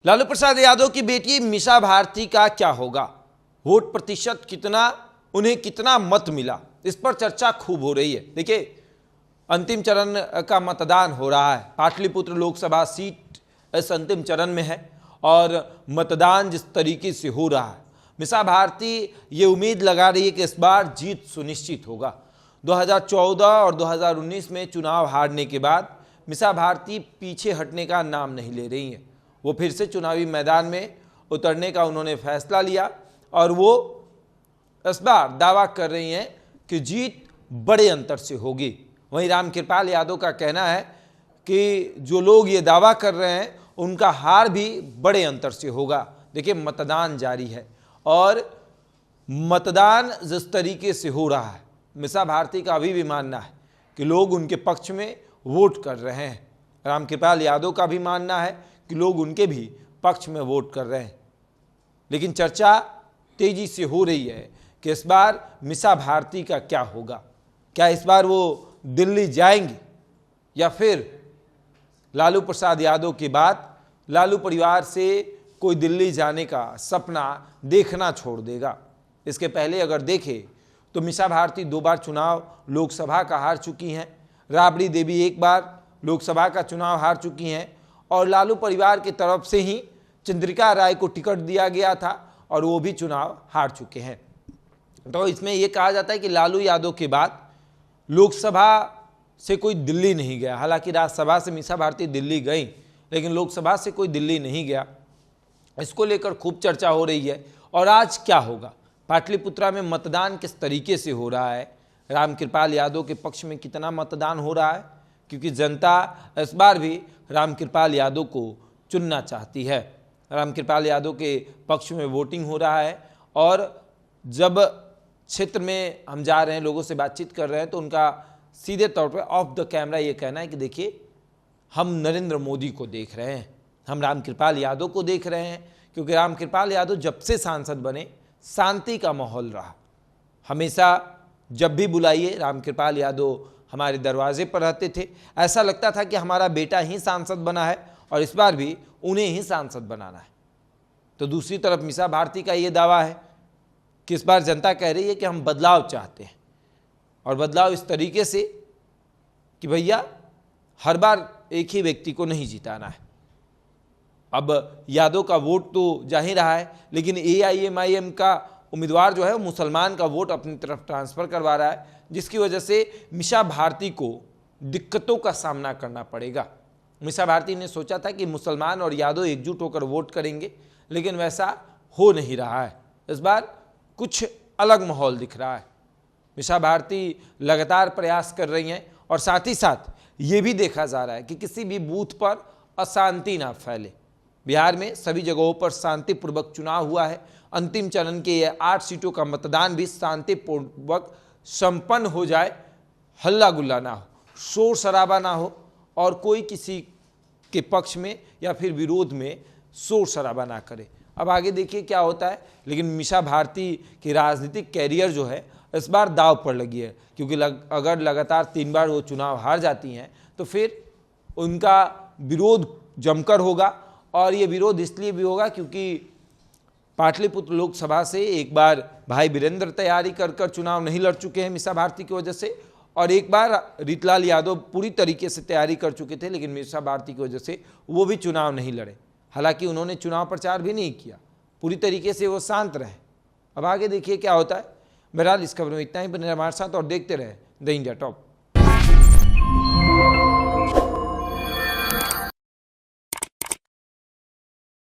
लालू प्रसाद यादव की बेटी मीसा भारती का क्या होगा, वोट प्रतिशत कितना, उन्हें कितना मत मिला, इस पर चर्चा खूब हो रही है। देखिए, अंतिम चरण का मतदान हो रहा है। पाटलिपुत्र लोकसभा सीट इस अंतिम चरण में है और मतदान जिस तरीके से हो रहा है, मीसा भारती ये उम्मीद लगा रही है कि इस बार जीत सुनिश्चित होगा। 2014 और 2019 में चुनाव हारने के बाद मीसा भारती पीछे हटने का नाम नहीं ले रही हैं। वो फिर से चुनावी मैदान में उतरने का उन्होंने फैसला लिया और वो इस बार दावा कर रही हैं कि जीत बड़े अंतर से होगी। वहीं रामकृपाल यादव का कहना है कि जो लोग ये दावा कर रहे हैं उनका हार भी बड़े अंतर से होगा। देखिए, मतदान जारी है और मतदान जिस तरीके से हो रहा है, मीसा भारती का अभी भी मानना है कि लोग उनके पक्ष में वोट कर रहे हैं। रामकृपाल यादव का भी मानना है कि लोग उनके भी पक्ष में वोट कर रहे हैं। लेकिन चर्चा तेजी से हो रही है कि इस बार मीसा भारती का क्या होगा। क्या इस बार वो दिल्ली जाएंगे या फिर लालू प्रसाद यादव के बाद लालू परिवार से कोई दिल्ली जाने का सपना देखना छोड़ देगा। इसके पहले अगर देखें तो मीसा भारती 2 बार चुनाव लोकसभा का हार चुकी हैं। राबड़ी देवी 1 बार लोकसभा का चुनाव हार चुकी हैं और लालू परिवार की तरफ से ही चंद्रिका राय को टिकट दिया गया था और वो भी चुनाव हार चुके हैं। तो इसमें यह कहा जाता है कि लालू यादव के बाद लोकसभा से कोई दिल्ली नहीं गया। हालांकि राज्यसभा से मीसा भारती दिल्ली गई, लेकिन लोकसभा से कोई दिल्ली नहीं गया। इसको लेकर खूब चर्चा हो रही है। और आज क्या होगा, पाटलिपुत्रा में मतदान किस तरीके से हो रहा है, रामकृपाल यादव के पक्ष में कितना मतदान हो रहा है, क्योंकि जनता इस बार भी रामकृपाल यादव को चुनना चाहती है। रामकृपाल यादव के पक्ष में वोटिंग हो रहा है और जब क्षेत्र में हम जा रहे हैं, लोगों से बातचीत कर रहे हैं, तो उनका सीधे तौर पर ऑफ द कैमरा ये कहना है कि देखिए, हम नरेंद्र मोदी को देख रहे हैं, हम रामकृपाल यादव को देख रहे हैं। क्योंकि रामकृपाल यादव जब से सांसद बने शांति का माहौल रहा। हमेशा जब भी बुलाइए रामकृपाल यादव हमारे दरवाजे पर रहते थे। ऐसा लगता था कि हमारा बेटा ही सांसद बना है और इस बार भी उन्हें ही सांसद बनाना है। तो दूसरी तरफ मीसा भारती का ये दावा है कि इस बार जनता कह रही है कि हम बदलाव चाहते हैं और बदलाव इस तरीके से कि भैया हर बार एक ही व्यक्ति को नहीं जिताना है। अब यादव का वोट तो जा ही रहा है, लेकिन AIMIM का उम्मीदवार जो है वो मुसलमान का वोट अपनी तरफ ट्रांसफ़र करवा रहा है, जिसकी वजह से मीसा भारती को दिक्कतों का सामना करना पड़ेगा। मीसा भारती ने सोचा था कि मुसलमान और यादव एकजुट होकर वोट करेंगे, लेकिन वैसा हो नहीं रहा है। इस बार कुछ अलग माहौल दिख रहा है। मीसा भारती लगातार प्रयास कर रही हैं और साथ ही साथ ये भी देखा जा रहा है कि किसी भी बूथ पर अशांति ना फैले। बिहार में सभी जगहों पर शांतिपूर्वक चुनाव हुआ है। अंतिम चरण के ये 8 सीटों का मतदान भी शांतिपूर्वक संपन्न हो जाए, हल्ला गुल्ला ना हो, शोर शराबा ना हो और कोई किसी के पक्ष में या फिर विरोध में शोर शराबा ना करे। अब आगे देखिए क्या होता है। लेकिन मीसा भारती की राजनीतिक कैरियर जो है इस बार दाव पर लगी है, क्योंकि अगर लगातार 3 बार वो चुनाव हार जाती हैं तो फिर उनका विरोध जमकर होगा। और ये विरोध इसलिए भी होगा क्योंकि पाटलिपुत्र लोकसभा से एक बार भाई वीरेंद्र तैयारी कर चुनाव नहीं लड़ चुके हैं मीसा भारती की वजह से, और एक बार रीतलाल यादव पूरी तरीके से तैयारी कर चुके थे, लेकिन मीसा भारती की वजह से वो भी चुनाव नहीं लड़े। हालांकि उन्होंने चुनाव प्रचार भी नहीं किया, पूरी तरीके से वो शांत रहे। अब आगे देखिए क्या होता है। बहरहाल इस खबर में इतना ही। बने हमारे साथ और देखते रहे द इंडिया टॉप।